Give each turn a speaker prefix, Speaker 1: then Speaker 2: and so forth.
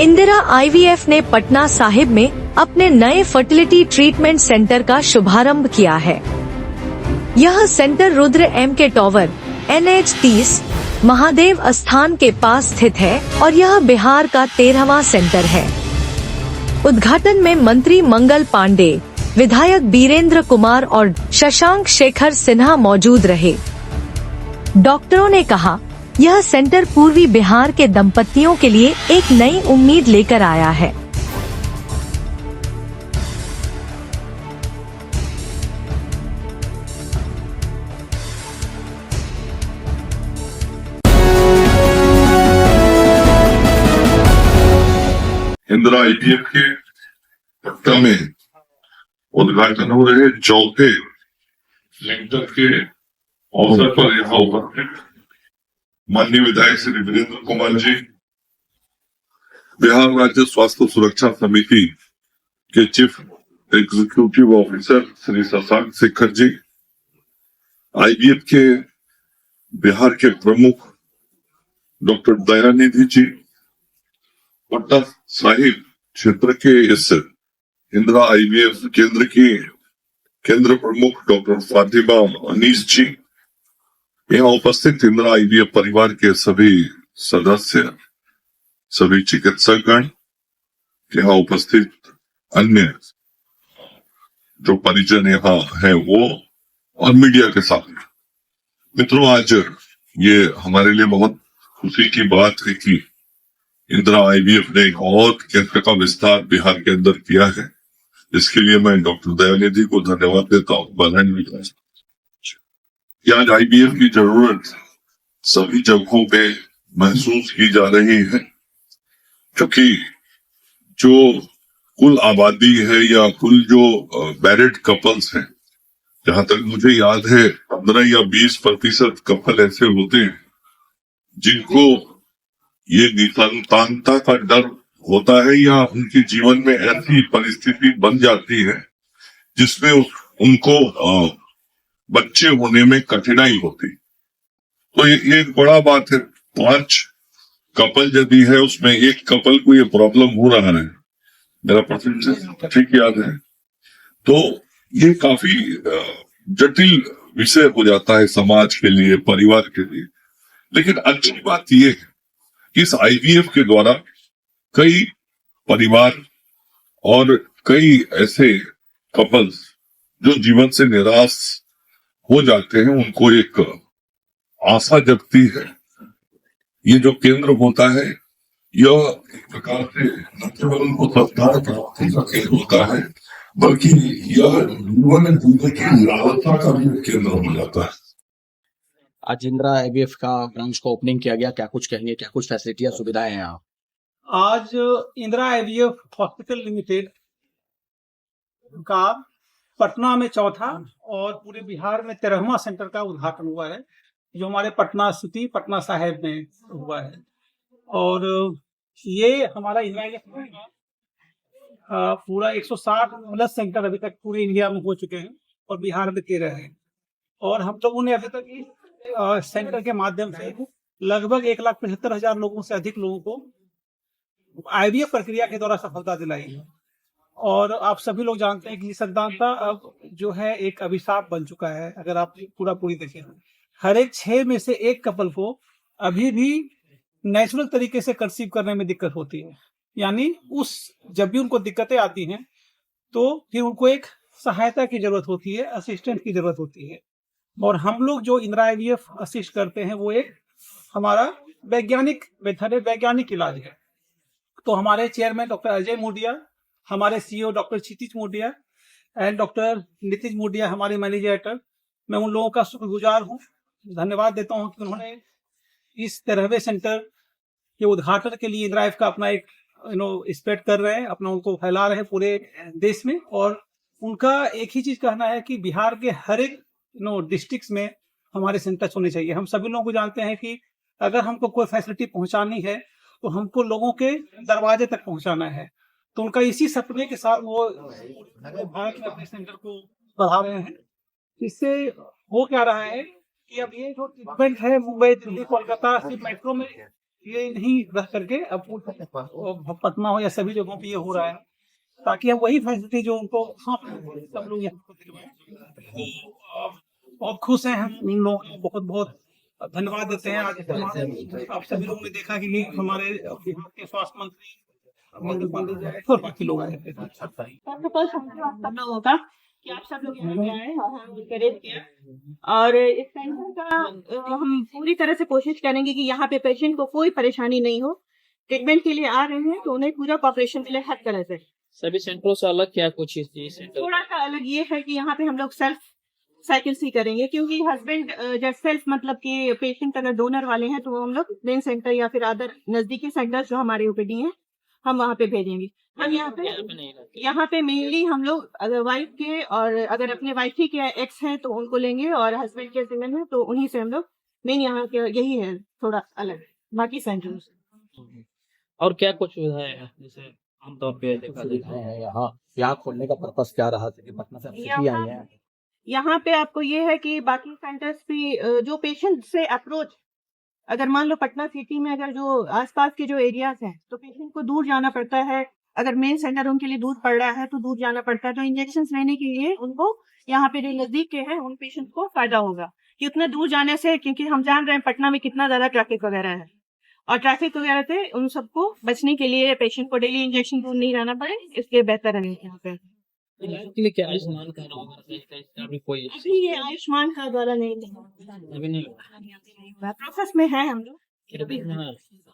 Speaker 1: Indira IVF ने पटना साहिब में अपने नए फर्टिलिटी ट्रीटमेंट सेंटर का शुभारंभ किया है। यह सेंटर रुद्र एम के टॉवर NH30 महादेव स्थान के पास स्थित है और यह बिहार का 13वां सेंटर है। उद्घाटन में मंत्री मंगल पांडे, विधायक बीरेंद्र कुमार और शशांक शेखर सिन्हा मौजूद रहे। डॉक्टरों ने कहा, यह सेंटर पूर्वी बिहार के दंपतियों के लिए एक नई उम्मीद लेकर आया है।
Speaker 2: इंदिरा IVF के पटना में उद्घाटन हो रहे चौथे सेंटर के अवसर पर यहाँ उपस्थित माननीय विधायक श्री वीरेंद्र कुमार जी, बिहार राज्य स्वास्थ्य सुरक्षा समिति के chief executive officer Shri Shashank Shekhar ji, IVF के बिहार के प्रमुख डॉक्टर दयानिधि जी, पटना साहिब क्षेत्र के इस इंदिरा IVF केंद्र की केंद्र प्रमुख डॉक्टर फातिमा अनीस जी, यहाँ उपस्थित इंदिरा IVF परिवार के सभी सदस्य, सभी चिकित्सकगण, यहाँ उपस्थित अन्य जो परिजन यहाँ है वो, और मीडिया के साथ मित्रों, आज ये हमारे लिए बहुत खुशी की बात है कि इंदिरा IVF ने एक और केंद्र का विस्तार बिहार के अंदर किया है। इसके लिए मैं डॉक्टर दयानिधि को धन्यवाद देता हूँ, बधाई भी देता हूँ। आज IVF की जरूरत सभी जगहों पे महसूस की जा रही है, क्योंकि जो कुल आबादी है या कुल जो मैरिड कपल्स हैं, जहां तक मुझे याद है 15 या 20% कपल ऐसे होते हैं जिनको ये निसंतानता का डर होता है या उनके जीवन में ऐसी परिस्थिति बन जाती है जिसमें उनको बच्चे होने में कठिनाई होती। तो ये एक बड़ा बात है। 5 कपल यदि है, उसमें एक कपल को ये प्रॉब्लम हो रहा है, मेरा परसेंटेज ठीक याद है, तो ये काफी जटिल विषय हो जाता है समाज के लिए, परिवार के लिए। लेकिन अच्छी बात ये है कि इस IVF के द्वारा कई परिवार और कई ऐसे कपल्स जो जीवन से निराश हो जाते हैं, उनको एक आशा जगती है। ये जो केंद्र होता है, यह एक प्रकार से न केवल उनको संस्कार प्राप्ति का केंद्र होता है, बल्कि यह जीवन जीने की लालसा का भी केंद्र हो जाता है।
Speaker 3: आज इंदिरा IVF का ब्रांच को ओपनिंग किया गया, क्या कुछ कहेंगे, क्या कुछ फैसिलिटियां सुविधाएं हैं यहाँ?
Speaker 4: आज इंदिरा IVF हॉस्पिटल लिमिटेड का पटना में चौथा और पूरे बिहार में 13वां सेंटर का उद्घाटन हुआ है, जो हमारे पटना सिटी, पटना साहिब में हुआ है। और ये हमारा इंदिरा IVF पूरा 160+ सेंटर अभी तक पूरे इंडिया में हो चुके हैं और बिहार में 13 है। और हम लोगों ने अभी तक इस सेंटर के माध्यम से लगभग 1,75,000 लोगों से अधिक लोगों को IVF प्रक्रिया के द्वारा सफलता दिलाई है। और आप सभी लोग जानते हैं कि निसंतानता अब जो है एक अभिशाप बन चुका है। अगर आप पूरी देखें, हर एक 6 में से 1 कपल को अभी भी नेचुरल तरीके से कंसीव करने में दिक्कत होती है। यानी जब भी उनको दिक्कतें आती हैं तो फिर उनको एक सहायता की जरूरत होती है, असिस्टेंट की जरूरत होती है। और हम लोग जो इंदिरा IVF असिस्ट करते हैं वो एक हमारा वैज्ञानिक मेथड है, वैज्ञानिक इलाज है। तो हमारे चेयरमैन डॉक्टर अजय मोडिया, हमारे CEO doctor Kshitij Modia and doctor Nitish Modia, हमारे मैनेजर डायरेक्टर, मैं उन लोगों का शुक्रगुजार हूँ, धन्यवाद देता हूँ कि उन्होंने इस 13वें सेंटर के उद्घाटन के लिए इंदिरा IVF का अपना एक स्प्रेड कर रहे हैं, अपना उनको फैला रहे हैं पूरे देश में। और उनका एक ही चीज कहना है कि बिहार के हर एक डिस्ट्रिक्ट में हमारे सेंटर्स होने चाहिए। हम सभी लोगों को जानते हैं कि अगर हमको कोई फैसिलिटी पहुंचानी है तो हमको लोगों के दरवाजे तक पहुंचाना है। तो उनका इसी सपने के साथ वो भारत में अपने सेंटर को बढ़ा रहे हैं। इससे हो क्या रहा है कि अब ये जो ट्रीटमेंट है मुंबई, दिल्ली, कोलकाता, सिर्फ मेट्रो में ये नहीं रह करके अब वो पटना हो या सभी जगहों पे ये हो रहा है, ताकि अब वही फैसिलिटी जो उनको सब लोग यहाँ पर दिलवाएं। तो बहुत खुश हैं हम इन लोगों को बहुत बहुत धन्यवाद देते हैं। आज आप सभी लोगों ने देखा कि नहीं, हमारे बिहार के स्वास्थ्य मंत्री मंगल पांडे जी आए और बाकी लोग आए थे।
Speaker 5: First of all thank you आप सब लोगों का कि आप सब लोग यहाँ पे आए और हम इंकरेज किया। और इस सेंटर का हम पूरी तरह से कोशिश करेंगे कि यहाँ पे पेशेंट को कोई परेशानी नहीं हो। ट्रीटमेंट के लिए आ रहे हैं तो उन्हें पूरा कॉपरेशन मिले हर तरह से।
Speaker 3: सभी सेंटरों से अलग क्या कुछ इस सेंटर
Speaker 5: थोड़ा सा अलग ये है कि यहाँ पे हम लोग सेल्फ साइकिल सी करेंगे, क्योंकि हस्बैंड जब सेल्फ मतलब कि पेशेंट अगर डोनर वाले हैं तो हम लोग मेन सेंटर या फिर अदर नजदीकी सेंटर जो हमारे ओपीडी हैं हम वहाँ पे भेजेंगे। हम यहाँ पे मेनली हम लोग अगर वाइफ के और अगर अपने वाइफ ही के एक्स हैं तो उनको लेंगे, और हस्बैंड के जिम्मे है तो उन्हीं से हम लोग मेन यहाँ के यही है थोड़ा अलग बाकी सेंटर से।
Speaker 3: और क्या कुछ सुविधाएं हैं जैसे आमतौर पे देखा जाता है यहाँ खोलने का पर्पस क्या रहा कि पटना से सिटी आई है?
Speaker 5: यहाँ पे आपको ये है कि बाकी सेंटर्स भी जो पेशेंट से अप्रोच, अगर मान लो पटना सिटी में अगर जो आसपास के जो एरियाज हैं तो पेशेंट को दूर जाना पड़ता है, अगर मेन सेंटर उनके लिए दूर पड़ रहा है तो दूर जाना पड़ता है, तो इंजेक्शन लेने के लिए उनको यहाँ पे जो नजदीक के हैं उन पेशेंट को फायदा होगा कि उतना दूर जाने से, क्योंकि हम जान रहे हैं पटना में कितना ज्यादा ट्रैफिक वगैरह है, और ट्रैफिक वगैरह से उन सबको बचने के लिए पेशेंट को डेली इंजेक्शन दूर नहीं रहना पड़े, इसलिए बेहतर है यहाँ पे।
Speaker 3: के लिए क्या आयुष्मान कार्ड होगा अभी कोई
Speaker 5: अभी ये आयुष्मान कार्ड वाला नहीं
Speaker 3: अभी नहीं
Speaker 5: हुआ, प्रोसेस में है हम लोग।
Speaker 3: होगा।